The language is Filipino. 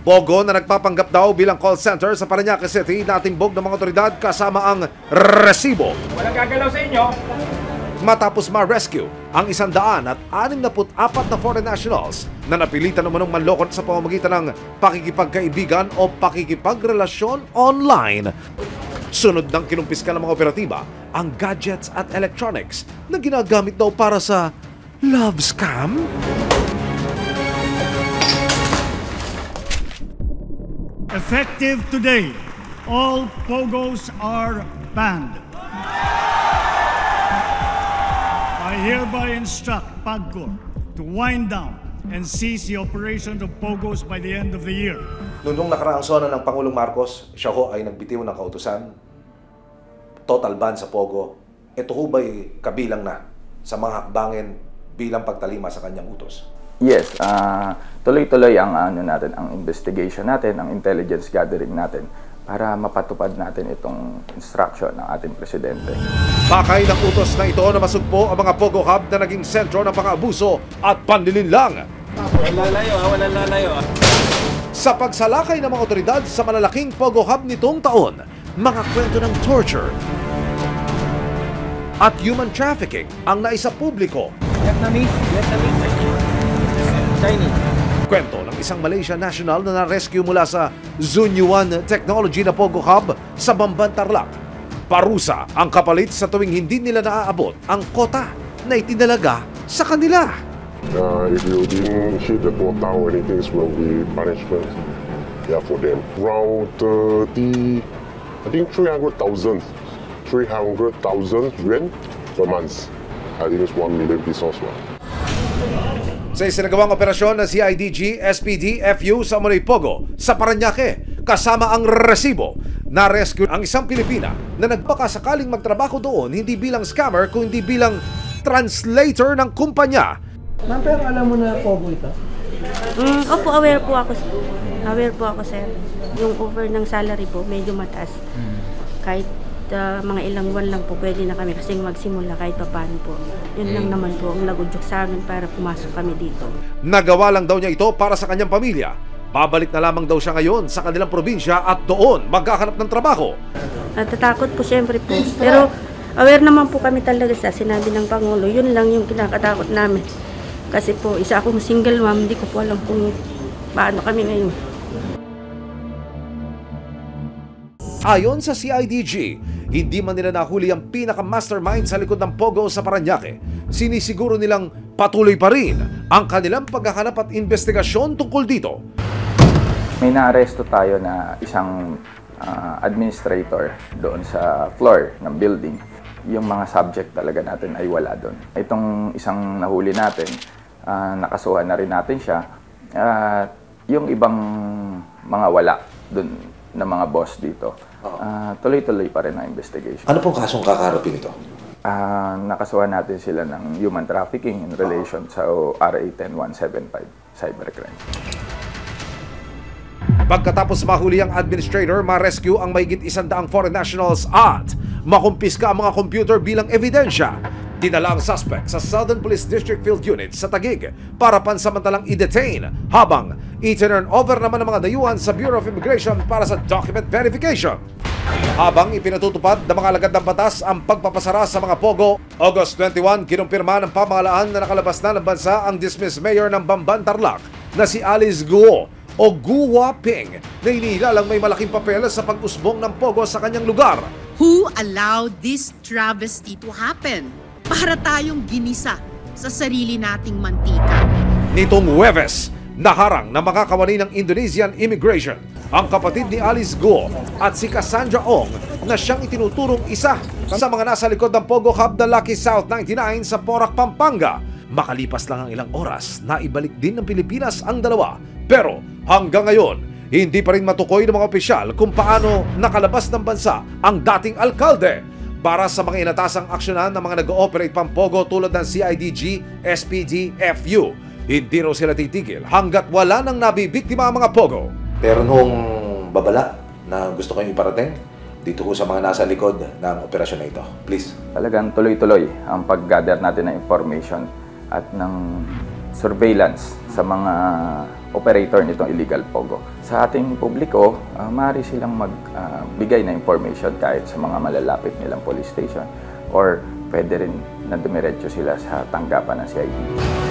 Pogo na nagpapanggap daw bilang call center sa Parañaque City na timbog ng mga otoridad kasama ang resibo. Walang gagalaw sa inyo. Matapos ma-rescue ang 164 na foreign nationals na napilitan umanong manlokot sa pamamagitan ng pakikipagkaibigan o pakikipagrelasyon online. Sunod ng kinumpiska ng mga operatiba ang gadgets at electronics na ginagamit daw para sa love scam. Effective today, all POGOs are banned. I hereby instruct PAGCOR to wind down and cease the operation of POGOs by the end of the year. Noong nakaraang sona ng Pangulong Marcos, siya ho ay nagbitiw ng kautusan, total ban sa Pogo. Ito ho ba'y kabilang na sa mga hakbangin bilang pagtalima sa kanyang utos? Yes, tuloy-tuloy ang ang investigation natin, ang intelligence gathering natin para mapatupad natin itong instruction ng ating presidente. Pakay ng utos na ito na masugpo ang mga Pogo Hub na naging sentro ng pang-abuso at panlilinlang. Walang lalayo. Sa pagsalakay ng mga otoridad sa malalaking Pogo Hub nitong taon, mga kwento ng torture at human trafficking ang naisa publiko. Vietnamese, Chinese. Kwento ng isang Malaysian national na na-rescue mula sa Zunyuan Technology na Pogo Hub sa Bamban, Tarlac. Parusa ang kapalit sa tuwing hindi nila naaabot ang kota na itinalaga sa kanila. If you didn't hit the quota or anything, it will be punishment for them. Around I think 300,000 yuan per month. I think it's 1 million pesos. Sa isinagawang operasyon ng CIDG, SPD, FU sa Amonoy Pogo sa Parañaque, kasama ang resibo, na-rescue ang isang Pilipina na nagpakasakaling magtrabaho doon hindi bilang scammer kundi bilang translator ng kumpanya. Ma'am, pero alam mo na Pogo ito? Opo, aware po ako. Aware po ako, sir. Yung over ng salary po, medyo mataas. Kahit mga ilang buwan lang po, pwede na kami kasi magsimula kahit pa paano po. Yun lang naman po ang nagudyok sa amin para pumasok kami dito. Nagawa lang daw niya ito para sa kanyang pamilya. Babalik na lamang daw siya ngayon sa kanilang probinsya at doon magkakanap ng trabaho. Natatakot po siyempre po. Pero aware naman po kami talaga sa sinabi ng Pangulo. Yun lang yung kinakatakot namin. Kasi po, isa akong single mom, hindi ko po alam kung paano kami ngayon. Ayon sa CIDG, hindi man nila nahuli ang pinaka-mastermind sa likod ng Pogo sa Parañaque. Sinisiguro nilang patuloy pa rin ang kanilang paghahanap at investigasyon tungkol dito. May naaresto tayo na isang administrator doon sa floor ng building. Yung mga subject talaga natin ay wala doon. Itong isang nahuli natin, nakasuhan na rin natin siya. Yung ibang mga wala doon ng mga boss dito. Tuloy-tuloy pa rin ang investigation. Ano pong kasong kakaharapin ito? Nakasuhan natin sila ng human trafficking in relation sa RA 10175, cybercrime. Pagkatapos mahuli ang administrator, ma-rescue ang mahigit 100 foreign nationals at makumpiska ang mga computer bilang ebidensya. Dinala ang suspect sa Southern Police District Field Unit sa Taguig para pansamantalang i-detain habang i-turn over naman ang mga dayuhan sa Bureau of Immigration para sa document verification. Habang ipinatutupad ng mga alagad ng batas ang pagpapasara sa mga Pogo, August 21, kinumpirma ng pamahalaan na nakalabas na ng bansa ang dismissed mayor ng Bamban, Tarlac na si Alice Guo o Guo Ping na inihilalang may malaking papel sa pag-usbong ng Pogo sa kanyang lugar. Who allowed this travesty to happen? Para tayong ginisa sa sarili nating mantika. Nitong Huwebes, naharang na makakawani ng Indonesian immigration ang kapatid ni Alice Guo at si Cassandra Ong na siyang itinuturong isa sa mga nasa likod ng Pogo Hub na Lucky South 99 sa Porac, Pampanga. Makalipas lang ang ilang oras, naibalik din ng Pilipinas ang dalawa. Pero hanggang ngayon, hindi pa rin matukoy ng mga opisyal kung paano nakalabas ng bansa ang dating alkalde. Para sa mga inatasang aksyonan ng mga nag-ooperate pang Pogo tulad ng CIDG, SPD, FU, hindi raw sila titigil hanggat wala nang nabibiktima ang mga Pogo. Pero nung babala na gusto kayong iparating dito ko sa mga nasa likod ng operasyon na ito, please. Talagang tuloy-tuloy ang pag-gather natin ng information at ng surveillance sa mga operator nitong illegal POGO. Sa ating publiko, maaari silang magbigay na information kahit sa mga malalapit nilang police station or pwede rin na dumiretso sila sa tanggapan ng CIDG.